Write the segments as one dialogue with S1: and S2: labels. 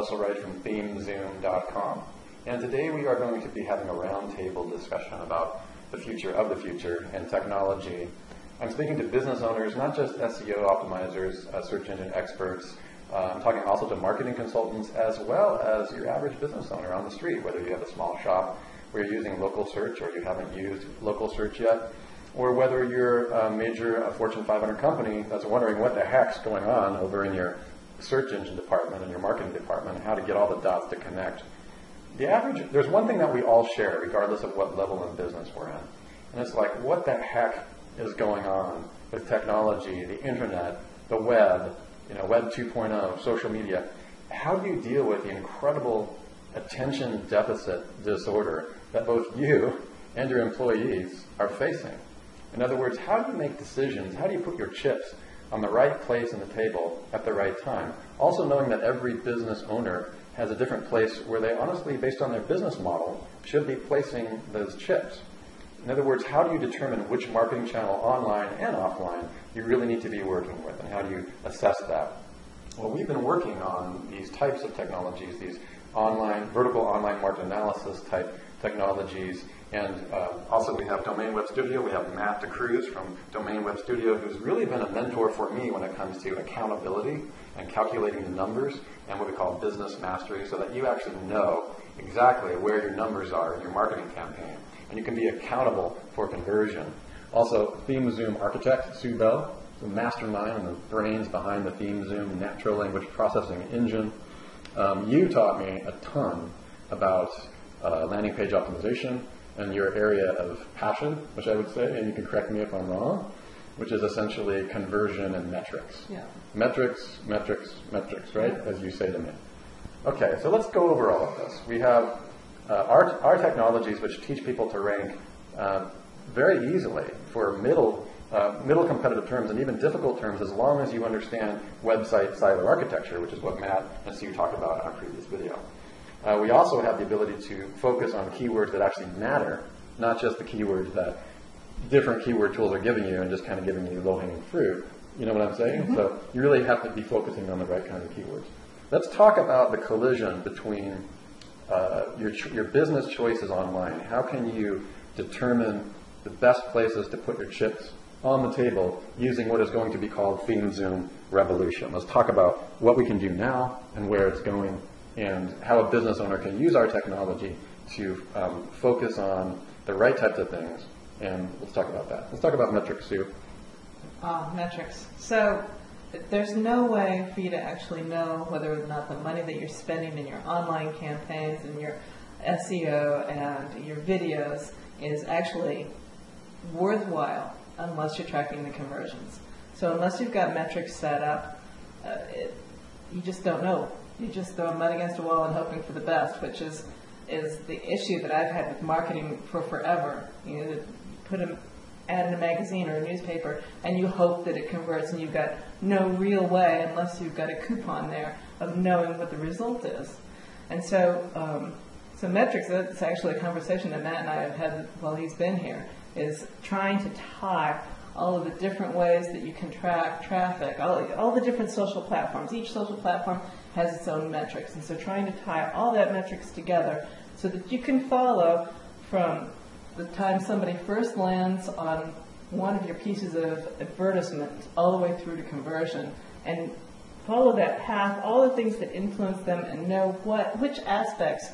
S1: Russell Wright from themezoom.com. And today we are going to be having a roundtable discussion about the future of the future and technology. I'm speaking to business owners, not just SEO optimizers, search engine experts. I'm talking also to marketing consultants as well as your average business owner on the street, whether you have a small shop where you're using local search or you haven't used local search yet, or whether you're a major Fortune 500 company that's wondering what the heck's going on over in your search engine department and your marketing department and how to get all the dots to connect. There's one thing that we all share regardless of what level of business we're in, and it's like, what the heck is going on with technology, the internet, the web, Web 2.0, social media? How do you deal with the incredible attention deficit disorder that both you and your employees are facing? In other words, how do you make decisions? How do you put your chips on the right place in the table at the right time? Also knowing that every business owner has a different place where they honestly, based on their business model, should be placing those chips. In other words, how do you determine which marketing channel, online and offline, you really need to be working with, and how do you assess that? Well, we've been working on these types of technologies, these vertical online market analysis type technologies, and also we have Domain Web Studio. We have Matt DeCruz from Domain Web Studio, who's really been a mentor for me when it comes to accountability and calculating the numbers and what we call business mastery, so that you actually know exactly where your numbers are in your marketing campaign, and you can be accountable for conversion. Also, ThemeZoom architect, Sue Bell, the mastermind and the brains behind the ThemeZoom natural language processing engine. You taught me a ton about landing page optimization and your area of passion, which I would say, and you can correct me if I'm wrong, which is essentially conversion and metrics. Yeah. Metrics, metrics, metrics, right? Yeah. As you say to me. Okay, so let's go over all of this. We have our technologies which teach people to rank very easily for middle competitive terms and even difficult terms, as long as you understand website silo architecture, which is what Matt and Sue talked about in our previous video. We also have the ability to focus on keywords that actually matter, not just the keywords that different keyword tools are giving you and just kind of giving you low-hanging fruit. You know what I'm saying? Mm-hmm. So you really have to be focusing on the right kind of keywords. Let's talk about the collision between your business choices online. How can you determine the best places to put your chips on the table using what is going to be called ThemeZoom revolution? Let's talk about what we can do now and where it's going, and how a business owner can use our technology to focus on the right types of things. And let's talk about that. Let's talk about metrics, Sue.
S2: Metrics. So there's no way for you to actually know whether or not the money that you're spending in your online campaigns and your SEO and your videos is actually worthwhile unless you're tracking the conversions. So unless you've got metrics set up, you just don't know. You just throw mud against a wall and hoping for the best, which is the issue that I've had with marketing for forever. You put an ad in a magazine or a newspaper and you hope that it converts, and you've got no real way, unless you've got a coupon there, of knowing what the result is. And so metrics, that's actually a conversation that Matt and I have had while he's been here, is trying to tie all of the different ways that you can track traffic, all the different social platforms. Each social platform has its own metrics, and so trying to tie all that metrics together so that you can follow from the time somebody first lands on one of your pieces of advertisement all the way through to conversion, and follow that path, all the things that influence them, and know which aspects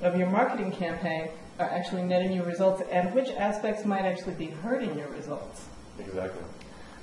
S2: of your marketing campaign are actually netting your results and which aspects might actually be hurting your results.
S1: Exactly.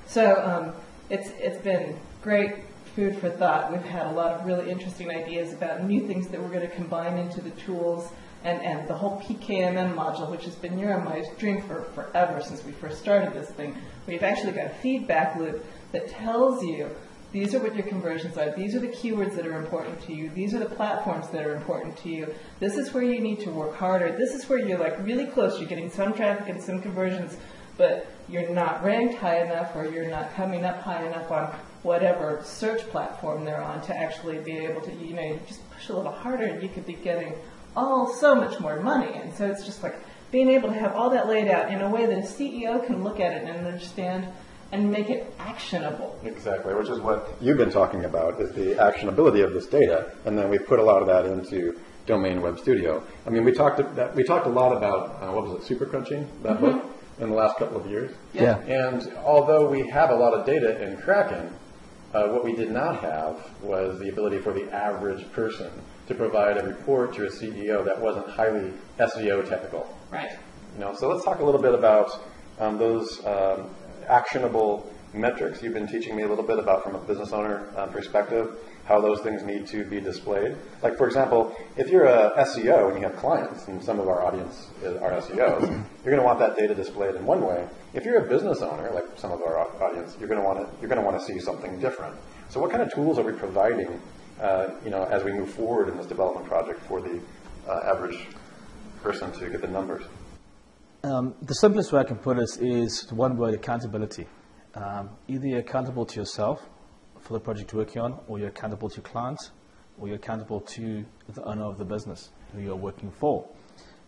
S2: So it's been great food for thought. We've had a lot of really interesting ideas about new things that we're going to combine into the tools, and the whole PKMM module, which has been near on my dream for forever since we first started this thing. We've actually got a feedback loop that tells you these are what your conversions are, these are the keywords that are important to you, these are the platforms that are important to you, this is where you need to work harder, this is where you're like really close, you're getting some traffic and some conversions, but you're not ranked high enough, or you're not coming up high enough on whatever search platform they're on to actually be able to, you just push a little harder and you could be getting so much more money. And so it's just like being able to have all that laid out in a way that a CEO can look at it and understand and make it actionable.
S1: Exactly, which is what you've been talking about, is the actionability of this data, and then we put a lot of that into Domain Web Studio. I mean, we talked a lot about, what was it, super crunching, that book, in the last couple of years.
S3: Yeah.
S1: And although we have a lot of data in Kraken, what we did not have was the ability for the average person to provide a report to a CEO that wasn't highly SEO technical.
S2: Right.
S1: So let's talk a little bit about those actionable metrics. You've been teaching me a little bit about, from a business owner perspective, how those things need to be displayed. Like, for example, if you're a SEO and you have clients, and some of our audience are SEOs, you're going to want that data displayed in one way. If you're a business owner, like some of our audience, you're going to want to see something different. So what kind of tools are we providing, as we move forward in this development project for the average person to get the numbers?
S3: The simplest way I can put it is one word: accountability. Either you're accountable to yourself for the project you're working on, or you're accountable to your clients, or you're accountable to the owner of the business who you're working for.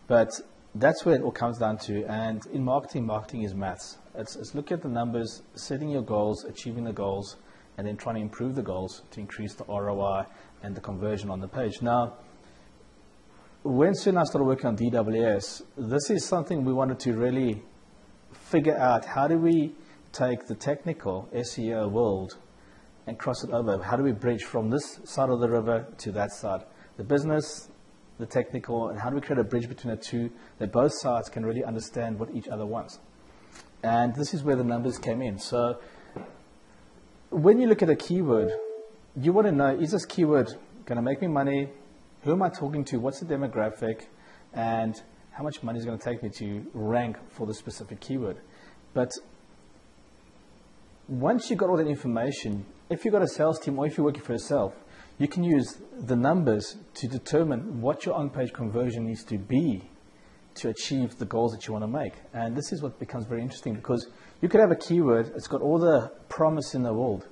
S3: But that's where it all comes down to. And in marketing is maths. It's look at the numbers, setting your goals, achieving the goals, and then trying to improve the goals to increase the ROI and the conversion on the page. Now, when Sue and I started working on DWS, this is something we wanted to really figure out. How do we take the technical SEO world and cross it over? How do we bridge from this side of the river to that side? The business, the technical, and how do we create a bridge between the two that both sides can really understand what each other wants? And this is where the numbers came in. So when you look at a keyword, you want to know, is this keyword going to make me money? Who am I talking to? What's the demographic? And how much money is it going to take me to rank for the specific keyword? But once you've got all that information, if you've got a sales team or if you're working for yourself, you can use the numbers to determine what your on-page conversion needs to be to achieve the goals that you want to make. And this is what becomes very interesting, because you could have a keyword, it's got all the promise in the world,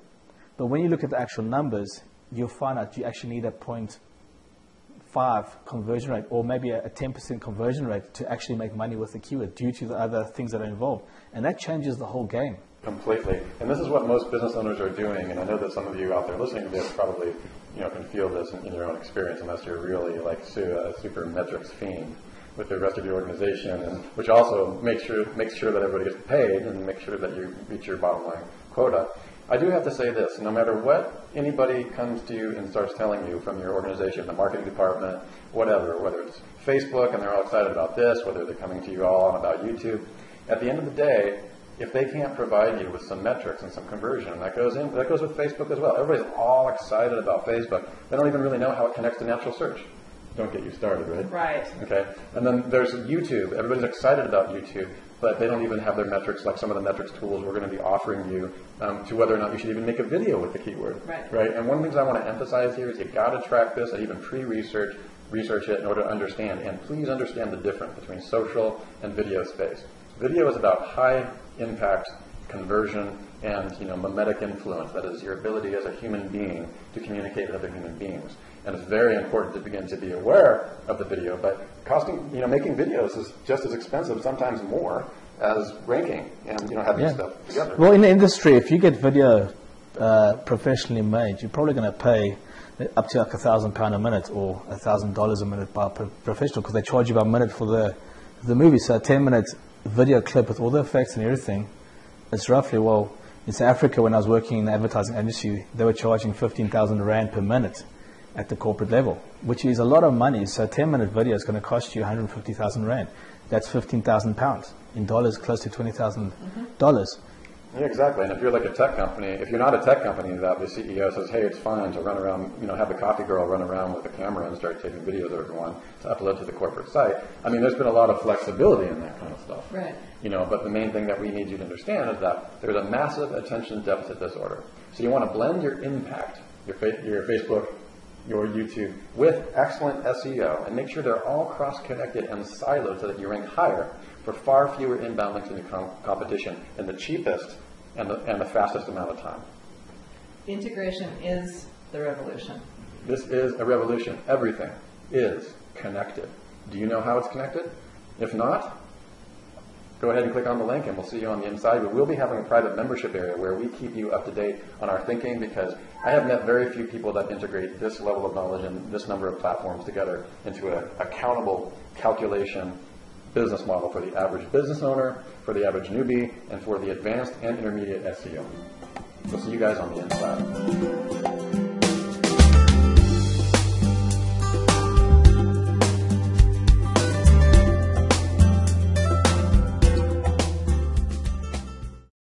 S3: but when you look at the actual numbers, you'll find out you actually need a 0.5 conversion rate, or maybe a 10% conversion rate to actually make money with the keyword due to the other things that are involved. And that changes the whole game.
S1: Completely. And this is what most business owners are doing, and I know that some of you out there listening to this probably can feel this in your own experience, unless you're really like a super metrics fiend with the rest of your organization, and which also makes sure that everybody gets paid and make sure that you reach your bottom line quota. I do have to say this: no matter what anybody comes to you and starts telling you from your organization, the marketing department, whatever, whether it's Facebook and they're all excited about this, whether they're coming to you all on about YouTube, at the end of the day, if they can't provide you with some metrics and some conversion, and that goes with Facebook as well. Everybody's all excited about Facebook. They don't even really know how it connects to natural search. Don't get you started, right?
S2: Right.
S1: Okay. And then there's YouTube. Everybody's excited about YouTube, but they don't even have their metrics, like some of the metrics tools we're going to be offering you, to whether or not you should even make a video with the keyword.
S2: Right.
S1: Right. And one of the things I want to emphasize here is you got to track this and even research it in order to understand. And please understand the difference between social and video space. Video is about high impact conversion and mimetic influence. That is your ability as a human being to communicate with other human beings. And it's very important to begin to be aware of the video. But making videos is just as expensive, sometimes more, as ranking and having stuff together.
S3: Well, in the industry, if you get video professionally made, you're probably going to pay up to like £1,000 a minute or $1,000 a minute by professional, because they charge you by minute for the movie. So a 10-minute video clip with all the effects and everything, it's roughly, well, in South Africa, when I was working in the advertising industry, they were charging 15,000 Rand per minute at the corporate level, which is a lot of money. So a 10-minute video is going to cost you 150,000 Rand. That's 15,000 pounds. In dollars, close to $20,000.
S1: Yeah, exactly. And if you're like a tech company, if you're not a tech company, that the CEO says, hey, it's fine to run around, have the coffee girl run around with a camera and start taking videos of everyone to upload to the corporate site. I mean, there's been a lot of flexibility in that kind of stuff.
S2: Right.
S1: But the main thing that we need you to understand is that there's a massive attention deficit disorder. So you want to blend your impact, your Facebook, your YouTube, with excellent SEO, and make sure they're all cross-connected and siloed so that you rank higher for far fewer inbound links in your competition in the cheapest and the fastest amount of time.
S2: Integration is the revolution.
S1: This is a revolution. Everything is connected. Do you know how it's connected? If not, go ahead and click on the link and we'll see you on the inside. We will be having a private membership area where we keep you up to date on our thinking, because I have met very few people that integrate this level of knowledge and this number of platforms together into an accountable calculation business model for the average business owner, for the average newbie, and for the advanced and intermediate SEO. We'll see you guys on the inside.